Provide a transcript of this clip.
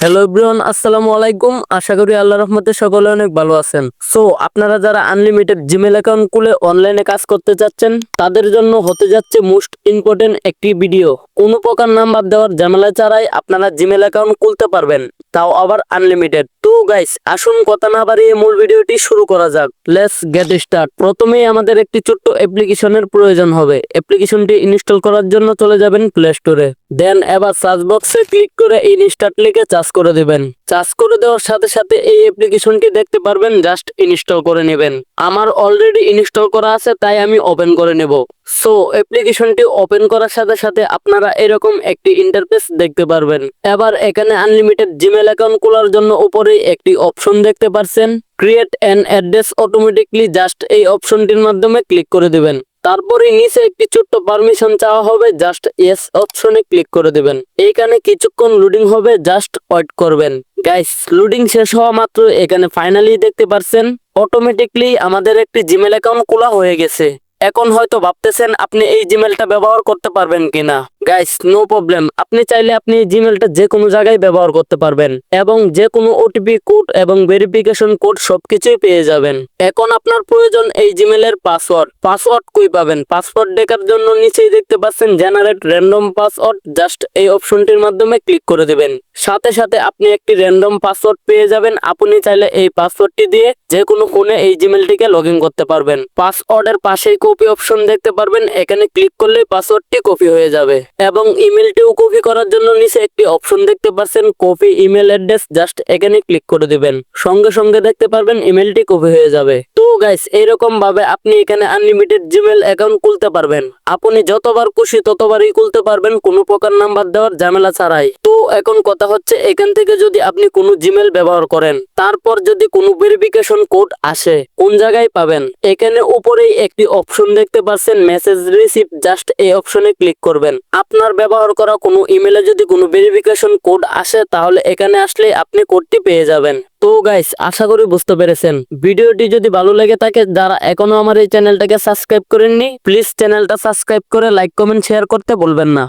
Hello everyone, আসসালামু আলাইকুম। আশা করি আল্লাহর রহমতে সকলে অনেক ভালো আছেন। সো আপনারা যারা আনলিমিটেড জিমেল অ্যাকাউন্ট খুলে অনলাইনে কাজ করতে চাচ্ছেন তাদের জন্য হতে যাচ্ছে মোস্ট ইম্পর্টেন্ট একটি ভিডিও। কোনো প্রকার নাম্বার দেওয়ার ঝামেলা ছাড়াই আপনারা জিমেল অ্যাকাউন্ট খুলতে পারবেন, তাও আবার আনলিমিটেড। তো গাইস, আসুন কথা না বাড়িয়ে মূল ভিডিওটি শুরু করা যাক। Let's get start. প্রথমেই আমাদের একটি ছোট্ট অ্যাপ্লিকেশনের প্রয়োজন হবে। অ্যাপ্লিকেশনটি ইনস্টল করার জন্য চলে যাবেন প্লে স্টোরে। দেন এবার সার্চ বক্সে ক্লিক করে ইনস্টার্ট লিখে চার্জ করে দেবেন। চার্জ করে দেওয়ার সাথে সাথে এই অ্যাপ্লিকেশনটি দেখতে পারবেন, জাস্ট ইনস্টল করে নেবেন। আমার অলরেডি ইনস্টল করা আছে, তাই আমি ওপেন করে নেব। সো অ্যাপ্লিকেশনটি ওপেন করার সাথে সাথে আপনারা এরকম একটি ইন্টারফেস দেখতে পারবেন। এবার এখানে আনলিমিটেড জিমেল অ্যাকাউন্ট খোলার জন্য উপরে একটি অপশন দেখতে পাচ্ছেন, create an address automatically. Just এই অপশনটির মাধ্যমে ক্লিক করে দিবেন। তারপরে নিচে একটি ছোট্ট পারমিশন চাওয়া হবে, জাস্ট ইয়েস অপশনে ক্লিক করে দেবেন। এইখানে কিছুক্ষণ লোডিং হবে, জাস্ট ওয়েট করবেন। গাইস, লোডিং শেষ হওয়া মাত্র এখানে ফাইনালি দেখতে পারছেন অটোমেটিকলি আমাদের একটি জিমেল অ্যাকাউন্ট খোলা হয়ে গেছে। এখন হয়তো ভাবতেছেন আপনি এই জিমেলটা ব্যবহার করতে পারবেন কিনা। Guys, no problem. আপনি চাইলে আপনি এই জিমেলটা যে কোনো জায়গায় ব্যবহার করতে পারবেন এবং যে কোনো ওটিপি কোড এবং ভেরিফিকেশন কোড সবকিছুই পেয়ে যাবেন। এখন আপনার প্রয়োজন এই জিমেলের পাসওয়ার্ড। পাসওয়ার্ড কই পাবেন? পাসওয়ার্ড দেখার জন্য নিচেই দেখতে পাচ্ছেন জেনারেট র্যান্ডম পাসওয়ার্ড। জাস্ট এই অপশনটির মাধ্যমে ক্লিক করে দেবেন। সাথে সাথে আপনি একটি র্যান্ডম পাসওয়ার্ড পেয়ে যাবেন। আপনি চাইলে এই পাসওয়ার্ডটি দিয়ে যে কোনো ফোনে এই জিমেলটিকে লগ ইন করতে পারবেন। পাসওয়ার্ডের পাশেই কপি অপশন দেখতে পারবেন, এখানে ক্লিক করলে পাসওয়ার্ডটি কপি হয়ে যাবে। এবং ইমেলটিও কপি করার জন্য নিচে একটি অপশন দেখতে পাচ্ছেন, কপি ইমেল অ্যাড্রেস। জাস্ট এখানে ক্লিক করে দিবেন। সঙ্গে সঙ্গে দেখতে পারবেন ইমেলটি কপি হয়ে যাবে। তো গাইস, এইরকম ভাবে আপনি এখানে আনলিমিটেড জিমেল অ্যাকাউন্ট খুলতে পারবেন। আপনি যতবার খুশি ততবারই খুলতে পারবেন, কোনো প্রকার নাম্বার দেওয়ার ঝামেলা ছাড়াই। তো এখন কথা হচ্ছে, এখান থেকে যদি আপনি কোনো জিমেল ব্যবহার করেন, তারপর যদি কোনো ভেরিফিকেশন কোড আসে, কোন জায়গায় পাবেন? এখানে উপরেই একটি অপশন দেখতে পাচ্ছেন, মেসেজ রিসিভ। জাস্ট এই অপশনে ক্লিক করবেন। আপনার ব্যবহার করা কোনো ইমেলে যদি কোনো ভেরিফিকেশন কোড আসে, তাহলে এখানে আসলে আপনি কোডটি পেয়ে যাবেন। তো গাইস, আশা করি বুঝতে পেরেছেন। ভিডিওটি যদি ভালো লেগে থাকে, যারা এখনো আমার এই চ্যানেলটাকে সাবস্ক্রাইব করেননি, প্লিজ চ্যানেলটা সাবস্ক্রাইব করে লাইক কমেন্ট শেয়ার করতে ভুলবেন না।